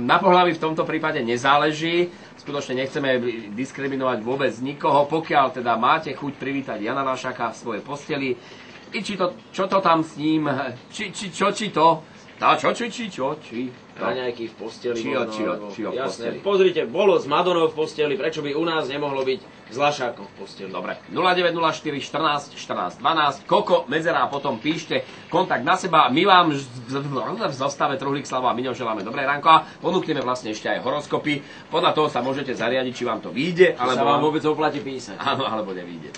Na pohlaví v tomto prípade nezáleží. Skutočne nechceme diskriminovať vôbec nikoho. Pokiaľ teda máte chuť privítať Jana Lašáka v svojej posteli, i čo to tam s ním, Raňajky v posteli. Či o jasné. posteli. Pozrite, bolo s Madonou v posteli, prečo by u nás nemohlo byť s Lašákom v posteli? Dobre, 0904 14 14 12, Koko, Medzera a potom píšte kontakt na seba. My vám v zostave Truhlík, Slavo a Miňo želáme dobré ránko a ponúkneme vlastne ešte aj horoskopy. Podľa toho sa môžete zariadiť, či vám to vyjde, alebo sa vám vôbec oplatí písať. Áno, alebo nevyjde.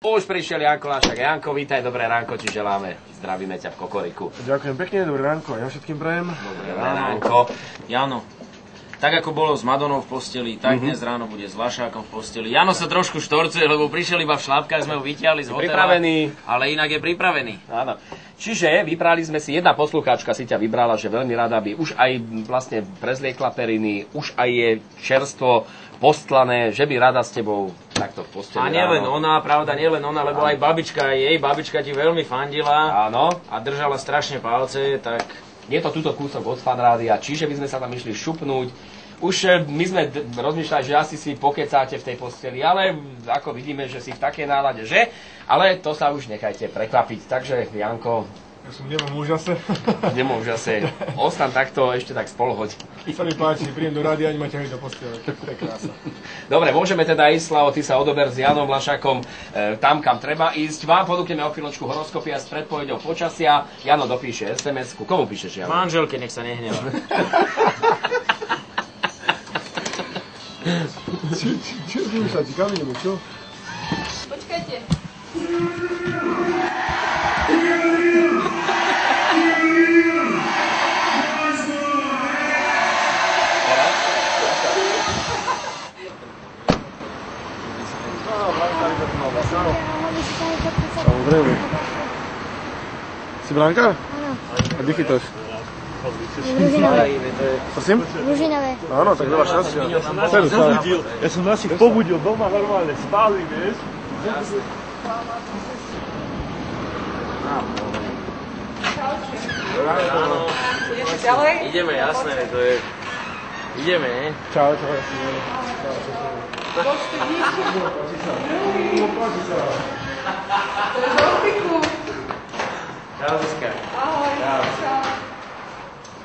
Už prišiel Janko Lašák. Janko, vítaj, dobré ránko, ti želáme. Zdravíme ťa v Kokoriku. Ďakujem pekne, dobré ránko, ja všetkým prajem. Dobré ránko. Jano, tak ako bolo s Madonou v posteli, tak dnes ráno bude s Lašákom v posteli. Jano sa trošku štorcuje, lebo prišiel iba v šlápkach, sme ho vytiahli z hotela. Pripravený. Ale inak je pripravený. Áno. Čiže vybrali sme si, jedna poslucháčka si ťa vybrala, že veľmi rada by už aj vlastne prezliekla periny, už aj je čerstvo postlané, že by rada s tebou takto v posteli. A nielen ona, pravda, nielen ona, lebo aj babička, jej babička ti veľmi fandila. Áno. A držala strašne palce, tak... Je to túto kúsok od Fanrádia, čiže by sme sa tam išli šupnúť. Už my sme rozmýšľali, že asi si pokecáte v tej posteli, ale ako vidíme, že si v takej nálade, že? Ale to sa už nechajte prekvapiť. Takže, Janko... Ja som nemám úžase. Nemám úžase. Ostan takto ešte tak z pol hodiny. Sa mi páči, príjem do rádia, ani ma ťahajú do postele. To je krása. Dobre, môžeme teda ísť, Slavo, ty sa odober s Janom Lašákom tam, kam treba ísť. Vám ponúkneme o chvíľočku horoskopy a s predpovedou počasia. Jano dopíše SMS-ku. Komu píšeš, Jano? Manželke, nech sa nehneva. Čo zmýšľate? Kam ideme, čo? Počkajte. Samozrejme. Si Branka? Áno. A kde chytáš? Ružinové. Prosím? Ružinové. Áno, tak veľa šťastia. Ja som našich pobudil doma normálne, spáli, vieš? Áno. Ideme, jasné, to je... Ideme, ne? Čau, ja si Čau, Zuzka. Ahoj. Čau.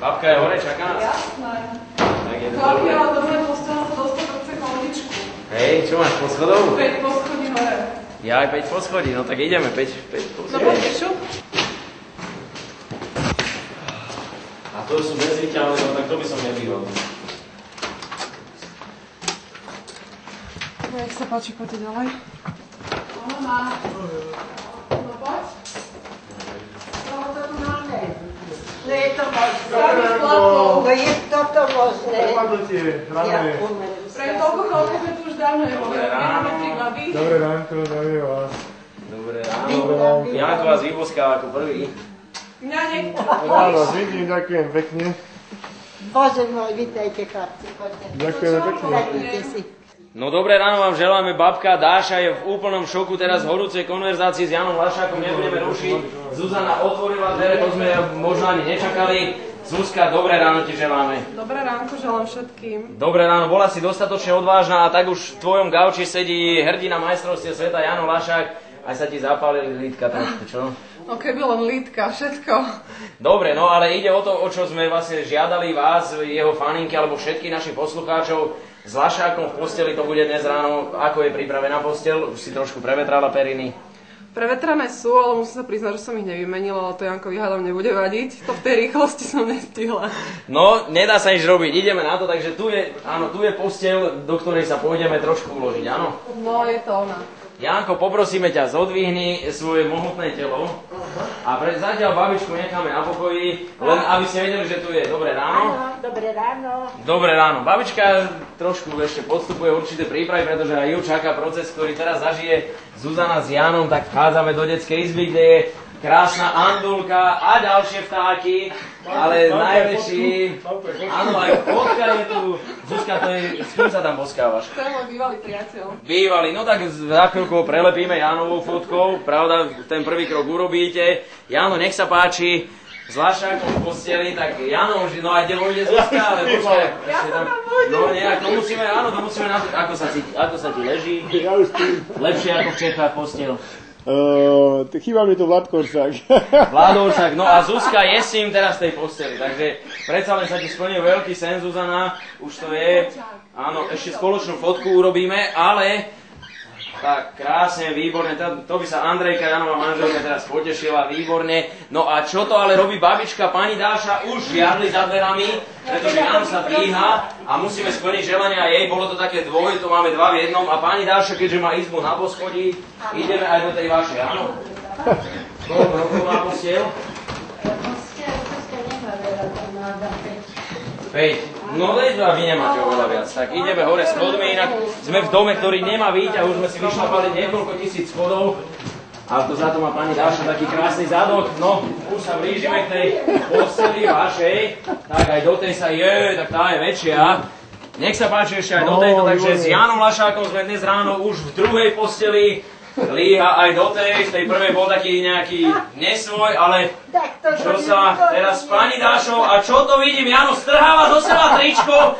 Babka je hore, čaká nás. Jasné. Tak je to Chlapi, dobre. ale dobre postala sa dostať do chodičku. Hej, čo máš, po schodov? 5 poschodí hore. Ja aj 5 poschodí, no tak ideme, 5 No poschodí. poďte, šup. A to sú bezvyťaľné, no tak to by som nebýval. Nech sa páči, poďte ďalej. Áno, má. No poď. No to tu máme. No je to možné. Starý chlapov. No je toto možné. Prepadnutie, Ja rané. umerím. Pre toľko chlapov sme tu už dávno neboli. Dobré ráno. Nemáme 3 baby. Dobré ránko, zdravím vás. Dobré ráno. Janko vás vyboskáva ako prvý. Mňa nech. Ráno vás vidím, ďakujem pekne. Bože môj, vítajte chlapci. Poďte. Ďakujeme pekne. Sadnite si. No dobré ráno vám želáme, babka Dáša je v úplnom šoku teraz v horúcej konverzácii s Janom Lašákom, nebudeme rušiť. Zuzana otvorila dvere, to sme možno ani nečakali. Zuzka, dobré ráno ti želáme. Dobré ránko želám všetkým. Dobré ráno, bola si dostatočne odvážna a tak už v tvojom gauči sedí hrdina majstrovstiev sveta Jano Lašák. Aj sa ti zapálili lítka trošku, čo? No keby len lítka, všetko. Dobre, no ale ide o to, o čo sme vlastne žiadali vás, jeho faninky alebo všetkých našich poslucháčov. S Lašákom v posteli to bude dnes ráno. Ako je pripravená posteľ? Už si trošku prevetrala periny. Prevetrané sú, ale musím sa priznať, že som ich nevymenila, ale to Jankovi hádam nebude vadiť. To v tej rýchlosti som nestihla. No, nedá sa nič robiť. Ideme na to, takže tu je posteľ, do ktorej sa pôjdeme trošku uložiť, áno? No, je to ona. Janko, poprosíme ťa, zodvihni svoje mohutné telo a zatiaľ babičku necháme na pokoji, len aby ste vedeli, že tu je. Dobré ráno. Áno, dobré ráno. Dobré ráno. Babička trošku ešte podstupuje určité prípravy, pretože aj ju čaká proces, ktorý teraz zažije Zuzana s Jánom, tak vchádzame do detskej izby, kde je krásna andulka a ďalšie vtáky, ale najväčší... Áno, aj fotka je tu. Zuzka, to je... S kým sa tam boskávaš? To je môj bývalý priateľ. Bývalý, no tak za chvíľku prelepíme Jánovou fotkou, pravda, ten prvý krok urobíte. Jáno, nech sa páči, s Lašákom v posteli, tak Jano už, no a kde vojde Zuzka, ale počkaj, ešte tam, no nejak, to musíme, áno, to musíme na to, ako sa ti leží, lepšie ako v Čechách posteľ. Chýba mi tu Vládkorčák. Vládorčák, no a Zuzka je s ním teraz v tej posteli, takže predsa len sa ti splnil veľký sen, Zuzana, už to je, áno, ešte spoločnú fotku urobíme, ale tak krásne, výborne, to by sa Andrejka, Janová manželka teraz potešila, výborne. No a čo to ale robí babička, pani Dáša už žiadli za dverami, pretože Jano sa dvíha a musíme splniť želania jej, bolo to také dvoj, to máme dva v jednom a pani Dáša, keďže má izbu na poschodí, ideme aj do tej vašej, áno? Koľko rokov má postiel? No veď a vy nemáte oveľa viac, tak ideme hore schodmi, inak sme v dome, ktorý nemá výťah, už sme si vyšlapali niekoľko tisíc schodov, ale to za to má pani Dáša taký krásny zadok, no už sa blížime k tej posteli vašej, tak aj do tej sa tak tá je väčšia, nech sa páči ešte aj do tejto, takže s Jánom Lašákom sme dnes ráno už v druhej posteli, líha aj do tej, v tej prvej bol taký nejaký nesvoj, ale čo sa teraz s pani Dášou, a čo to vidím, Jano strháva do seba tričko,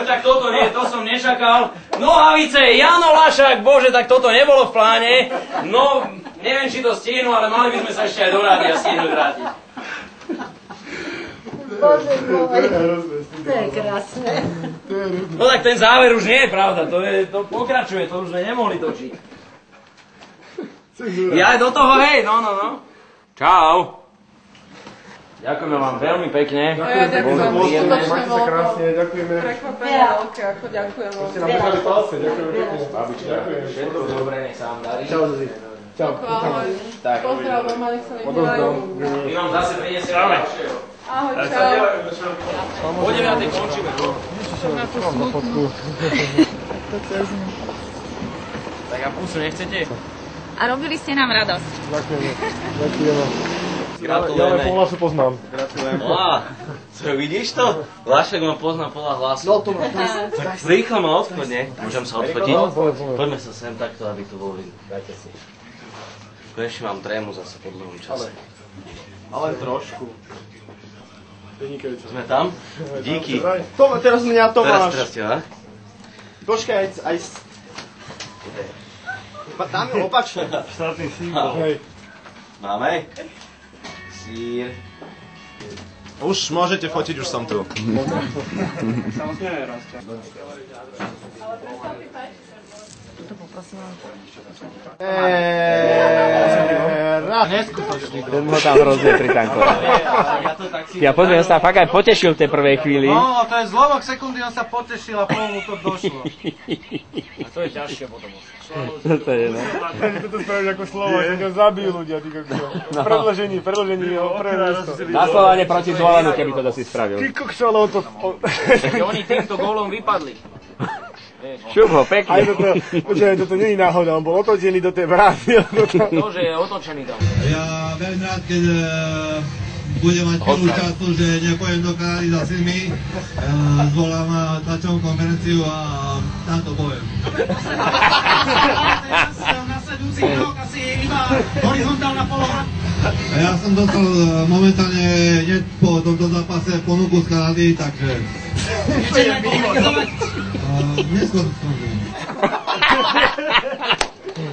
tak toto nie, to som nečakal, nohavice, Jano Lašák, bože, tak toto nebolo v pláne, no, neviem, či to stihnú, ale mali by sme sa ešte aj do rádia stihnúť vrátiť. Bože môj, to je krásne. No tak ten záver už nie je pravda, to pokračuje, to už sme nemohli točiť. Ja aj do toho, hej, no. Čau. Ďakujeme vám veľmi pekne. Ja ďakujem. Majte sa krásne, ďakujeme. Prekvapenie veľké, ako ďakujem vám. Ste nám držali palce, ďakujeme pekne. Babička, všetko dobre, nech sa vám darí. Čau, Zuzi. Čau. Tak, Pozdrav doma, nech sa nehnevajjú. my vám zase prinesieme ďalšieho. Ahoj, čau. Pôjdeme na tej končíme. Tak a pusu nechcete? A robili ste nám radosť. Ďakujeme. Gratulujeme. Ja po hlasu poznám. Co, vidíš to? Lašek ma pozná podľa hlasu. No to má. Tak rýchlo ma odchodne. Môžem sa odchodiť? Poďme sa sem takto, aby tu bol vidno. Dajte si. Konečne mám trému zase po dlhom čase. Ale trošku. Sme tam? Díky. Teraz mňa Tomáš. Teraz teba. Počkaj, aj... Tam je opačne. Štátny symbol. Máme? Sír. Už môžete fotiť, už som tu. Samozrejme, Rastia. Ten ho tam hrozne pritankoval. Ja poďme, on sa fakt aj potešil v tej prvej chvíli. No, to je zlomok sekundy, on sa potešil a pol mu to došlo. A to je ťažšie potom. To je, no. Toto spravíš ako slovo, že ťa zabijú ľudia, ty kokšo. Predložení jeho prvé miesto. Naslovanie proti Zvolanu, keby to si spravil. Ty kokšo, ale on to... Takže oni týmto gólom vypadli. Šup ho, pekne. Aj toto nie je náhoda, on bol otočený do tej brány. To, že je otočený tam. Ja veľmi rád, keď budem mať chvíľu času, že nepojem do Kanady za symi, zvolám tlačovú konferenciu a tam to poviem. Nasledujúci rok asi iba horizontálna poloha. Ja som dostal momentálne hneď po tomto zápase ponuku z Kanady, takže... Neskôr skončím.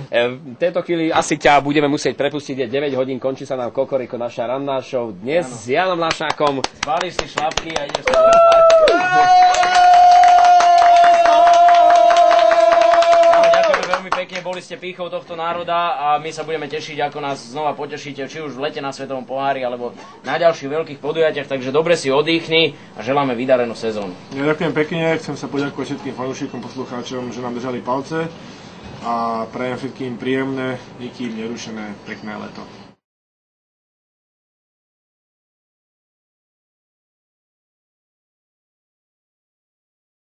V tejto chvíli asi ťa budeme musieť prepustiť, je 9 hodín, končí sa nám Kokoriko, naša ranná show. Dnes s Jánom Lašákom. Zbalíš si šlapky a ideš sa... Ďakujeme veľmi pekne, boli ste pýchou tohto národa a my sa budeme tešiť, ako nás znova potešíte, či už v lete na Svetovom pohári, alebo na ďalších veľkých podujatiach, takže dobre si oddychni a želáme vydarenú sezónu. Ja ďakujem pekne, chcem sa poďakovať všetkým fanúšikom, poslucháčom, že nám držali palce a prajem všetkým príjemné, nikým nerušené, pekné leto.